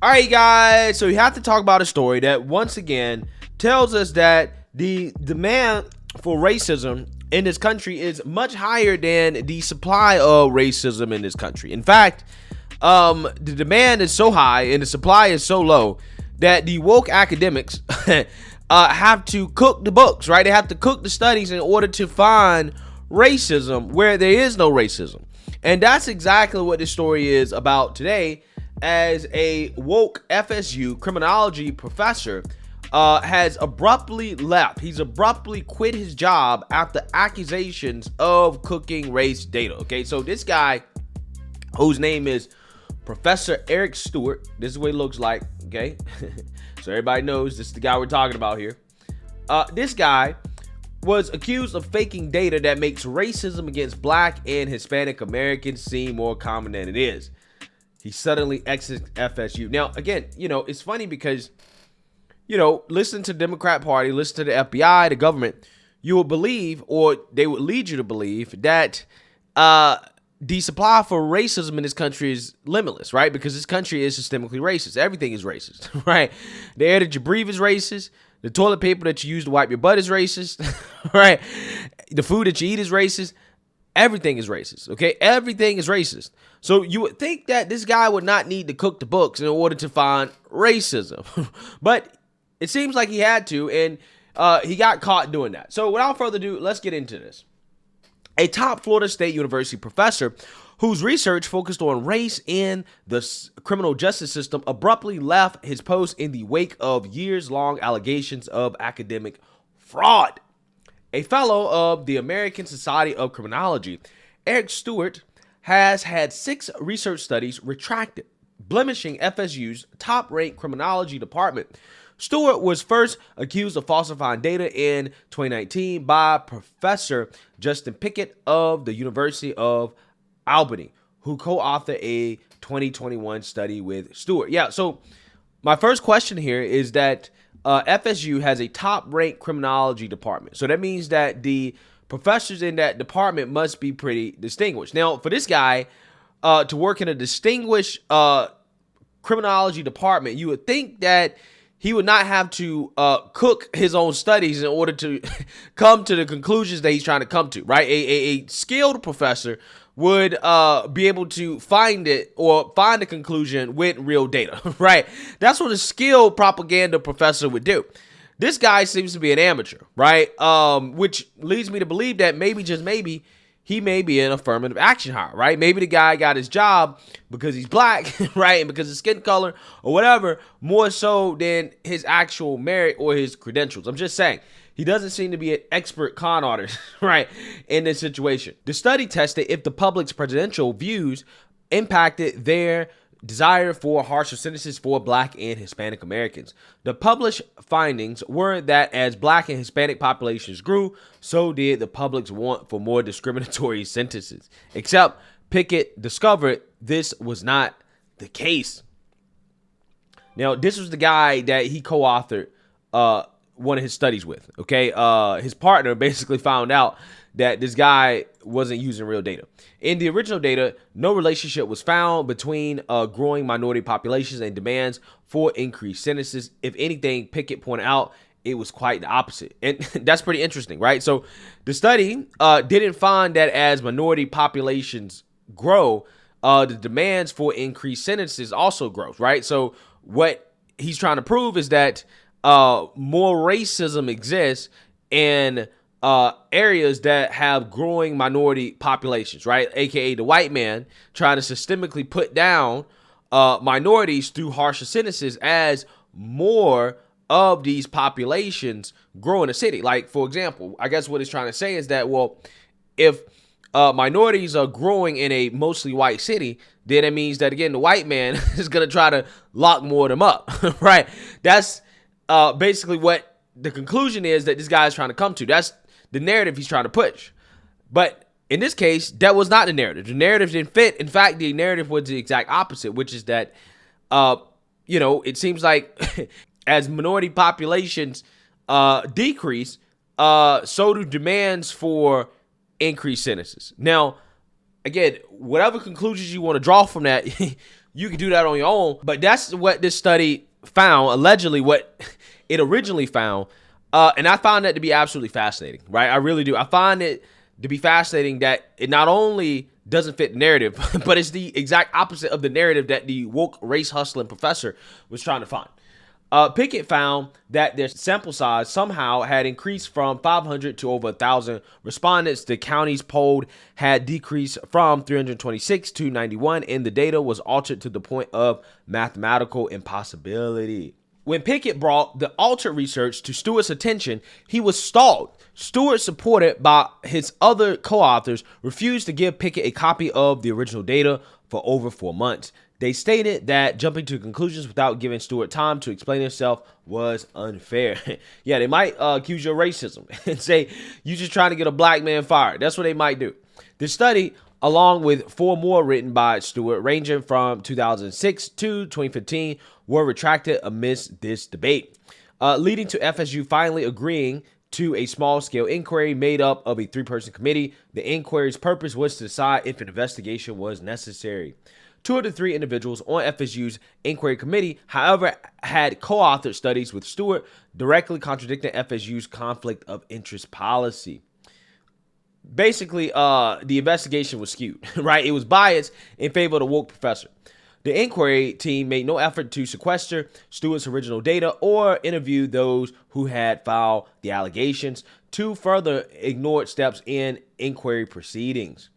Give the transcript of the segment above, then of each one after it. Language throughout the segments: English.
All right, guys, so we have to talk about a story that once again tells us that the demand for racism in this country is much higher than the supply of racism in this country. In fact, the demand is so high and the supply is so low that the woke academics have to cook the books, right? They have to cook the studies in order to find racism where there is no racism. And that's exactly what this story is about today, as a woke FSU criminology professor has abruptly left. He's abruptly quit his job after accusations of cooking race data. Okay, so this guy, whose name is Professor Eric Stewart, this is what he looks like, okay? So everybody knows this is the guy we're talking about here. This guy was accused of faking data that makes racism against Black and Hispanic Americans seem more common than it is. He suddenly exits FSU. Now, again, it's funny because, listen to the Democrat Party, listen to the FBI, the government, you will believe, or they would lead you to believe, that the supply for racism in this country is limitless, right? Because this country is systemically racist. Everything is racist, right? The air that you breathe is racist. The toilet paper that you use to wipe your butt is racist, right? The food that you eat is racist. Everything is racist, okay? Everything is racist. So you would think that this guy would not need to cook the books in order to find racism. But it seems like he had to, and he got caught doing that. So without further ado, let's get into this. A top Florida State University professor whose research focused on race in the criminal justice system abruptly left his post in the wake of years-long allegations of academic fraud. A fellow of the American Society of Criminology, Eric Stewart has had 6 research studies retracted, blemishing FSU's top-ranked criminology department. Stewart was first accused of falsifying data in 2019 by Professor Justin Pickett of the University of Albany, who co-authored a 2021 study with Stewart. Yeah, so my first question here is that FSU has a top-ranked criminology department. So that means that the professors in that department must be pretty distinguished. Now, for this guy to work in a distinguished criminology department, you would think that he would not have to cook his own studies in order to come to the conclusions that he's trying to come to, right? A skilled professor would be able to find it or find a conclusion with real data, right? That's what a skilled propaganda professor would do. This guy seems to be an amateur, right? Which leads me to believe that maybe, just maybe, he may be an affirmative action hire, right? Maybe the guy got his job because he's Black, right? And because of skin color or whatever, more so than his actual merit or his credentials. I'm just saying. He doesn't seem to be an expert con artist, right, in this situation. The study tested if the public's presidential views impacted their desire for harsher sentences for Black and Hispanic Americans. The published findings were that as Black and Hispanic populations grew, so did the public's want for more discriminatory sentences. Except Pickett discovered this was not the case. Now, this was the guy that he co-authored one of his studies with, okay? His partner basically found out that this guy wasn't using real data. In the original data, no relationship was found between growing minority populations and demands for increased sentences. If anything, Pickett pointed out it was quite the opposite. And that's pretty interesting, right? So the study didn't find that as minority populations grow, the demands for increased sentences also grows, right? So what he's trying to prove is that more racism exists in areas that have growing minority populations, right? AKA the white man trying to systemically put down minorities through harsher sentences as more of these populations grow in a city. Like, for example, I guess what he's trying to say is that, well, if minorities are growing in a mostly white city, then it means that, again, the white man is going to try to lock more of them up, right? That's basically what the conclusion is that this guy is trying to come to. That's the narrative he's trying to push. But in this case, that was not the narrative. The narrative didn't fit. In fact, the narrative was the exact opposite, which is that, it seems like as minority populations decrease, so do demands for increased sentences. Now, again, whatever conclusions you want to draw from that, you can do that on your own. But that's what this study found, allegedly what it originally found. And I found that to be absolutely fascinating, right? I really do. I find it to be fascinating that it not only doesn't fit the narrative, but it's the exact opposite of the narrative that the woke race hustling professor was trying to find. Pickett found that their sample size somehow had increased from 500 to over 1,000 respondents. The counties polled had decreased from 326 to 91, and the data was altered to the point of mathematical impossibility. When Pickett brought the altered research to Stewart's attention, he was stalled. Stewart, supported by his other co-authors, refused to give Pickett a copy of the original data for over 4 months. They stated that jumping to conclusions without giving Stewart time to explain himself was unfair. Yeah, they might accuse you of racism and say you just trying to get a black man fired. That's what they might do. The study, along with 4 more written by Stewart, ranging from 2006 to 2015, were retracted amidst this debate, leading to FSU finally agreeing to a small-scale inquiry made up of a 3-person committee. The inquiry's purpose was to decide if an investigation was necessary. 2 of the 3 individuals on FSU's inquiry committee, however, had co-authored studies with Stewart, directly contradicting FSU's conflict of interest policy. Basically, the investigation was skewed, right? It was biased in favor of the woke professor. The inquiry team made no effort to sequester Stewart's original data or interview those who had filed the allegations. 2 further ignored steps in inquiry proceedings.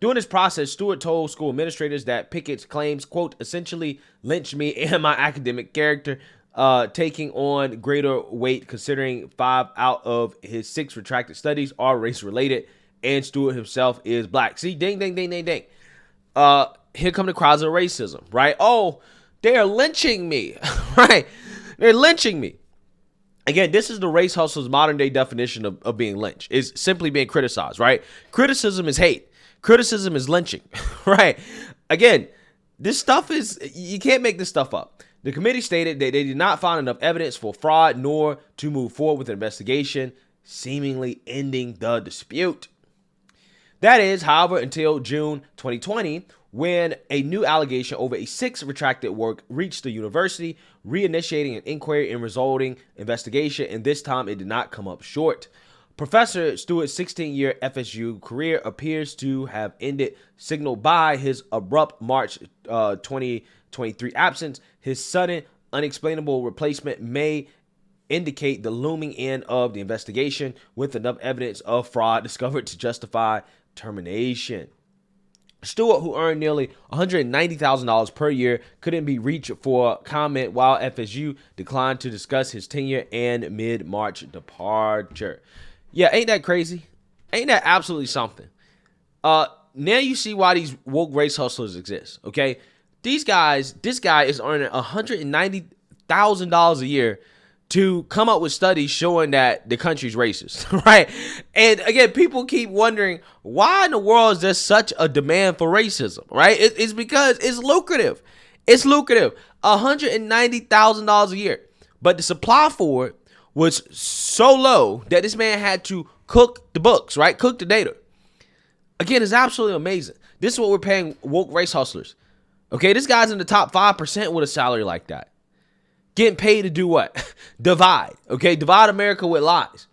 During this process, Stewart told school administrators that Pickett's claims, quote, essentially lynched me and my academic character, taking on greater weight considering 5 out of his 6 retracted studies are race-related, and Stewart himself is black. See, ding, ding, ding, ding, ding. Here come the cries of racism, right? Oh, they're lynching me, right? They're lynching me. Again, this is the race hustler's modern day definition of being lynched. It's simply being criticized, right? Criticism is hate. Criticism is lynching, right? Again, this stuff is, you can't make this stuff up. The committee stated that they did not find enough evidence for fraud nor to move forward with an investigation, seemingly ending the dispute. That is, however, until June 2020, when a new allegation over a 6 retracted work reached the university, reinitiating an inquiry and resulting investigation, and this time it did not come up short. Professor Stewart's 16-year FSU career appears to have ended, signaled by his abrupt March 2023 absence. His sudden, unexplainable replacement may indicate the looming end of the investigation, with enough evidence of fraud discovered to justify termination. Stewart, who earned nearly $190,000 per year, couldn't be reached for comment, while FSU declined to discuss his tenure and mid-March departure. Yeah, ain't that crazy? Ain't that absolutely something? Now you see why these woke race hustlers exist, okay? This guy is earning $190,000 a year to come up with studies showing that the country's racist, right? And again, people keep wondering, why in the world is there such a demand for racism, right? It's because it's lucrative. It's lucrative. $190,000 a year. But the supply for it was so low that this man had to cook the books, right? Cook the data. Again, it's absolutely amazing. This is what we're paying woke race hustlers. Okay, this guy's in the top 5% with a salary like that. Getting paid to do what? Divide. Okay, divide America with lies.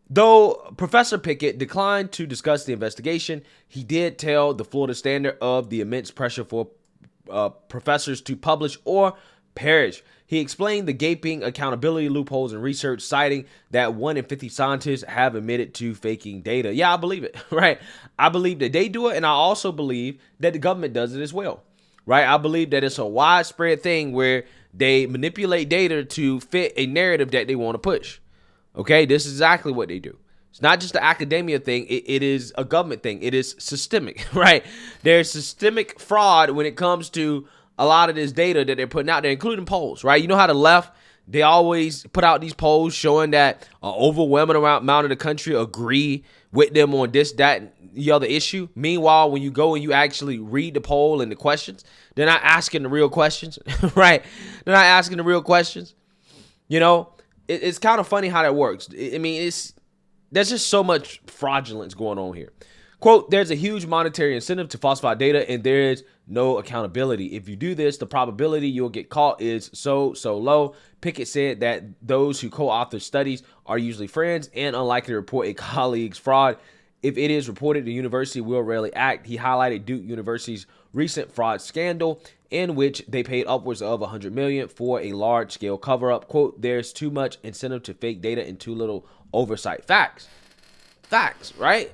Though Professor Pickett declined to discuss the investigation, he did tell the Florida Standard of the immense pressure for professors to publish or perish. He explained the gaping accountability loopholes in research, citing that 1 in 50 scientists have admitted to faking data. Yeah, I believe it, right? I believe that they do it, and I also believe that the government does it as well, right? I believe that it's a widespread thing where they manipulate data to fit a narrative that they want to push. Okay, this is exactly what they do. It's not just an academia thing. It is a government thing. It is systemic, right? There's systemic fraud when it comes to a lot of this data that they're putting out there, including polls, right? You know how the left, they always put out these polls showing that an overwhelming amount of the country agree with them on this, that, and the other issue. Meanwhile, when you go and you actually read the poll and the questions, they're not asking the real questions, right? They're not asking the real questions. You know, it's kind of funny how that works. I mean, there's just so much fraudulence going on here. Quote, there's a huge monetary incentive to falsify data, and there's no accountability. If you do this, the probability you'll get caught is so low. Pickett said that those who co-author studies are usually friends and unlikely to report a colleague's fraud. If it is reported, the university will rarely act. He highlighted Duke University's recent fraud scandal in which they paid upwards of $100 million for a large-scale cover-up. Quote, there's too much incentive to fake data and too little oversight. Facts, right?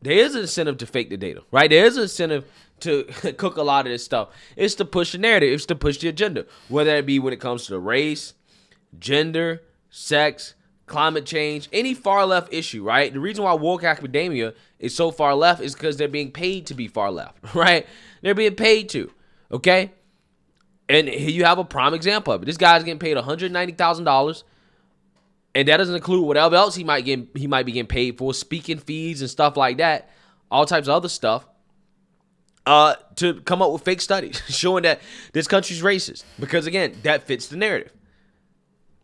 There is an incentive to fake the data, right? There is an incentive to cook a lot of this stuff. It's to push the narrative. It's to push the agenda, whether it be when it comes to race, gender, sex, climate change, any far left issue, right? The reason why woke academia is so far left is because they're being paid to be far left, right? They're being paid to, okay? And here you have a prime example of it. This guy's getting paid $190,000, and that doesn't include whatever else he might be getting paid for, speaking fees and stuff like that, all types of other stuff, to come up with fake studies showing that this country's racist. Because again, that fits the narrative.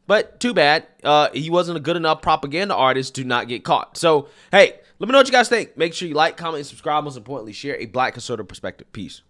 But too bad, he wasn't a good enough propaganda artist to not get caught. So, hey, let me know what you guys think. Make sure you like, comment, and subscribe. Most importantly, share a Black conservative perspective. Peace.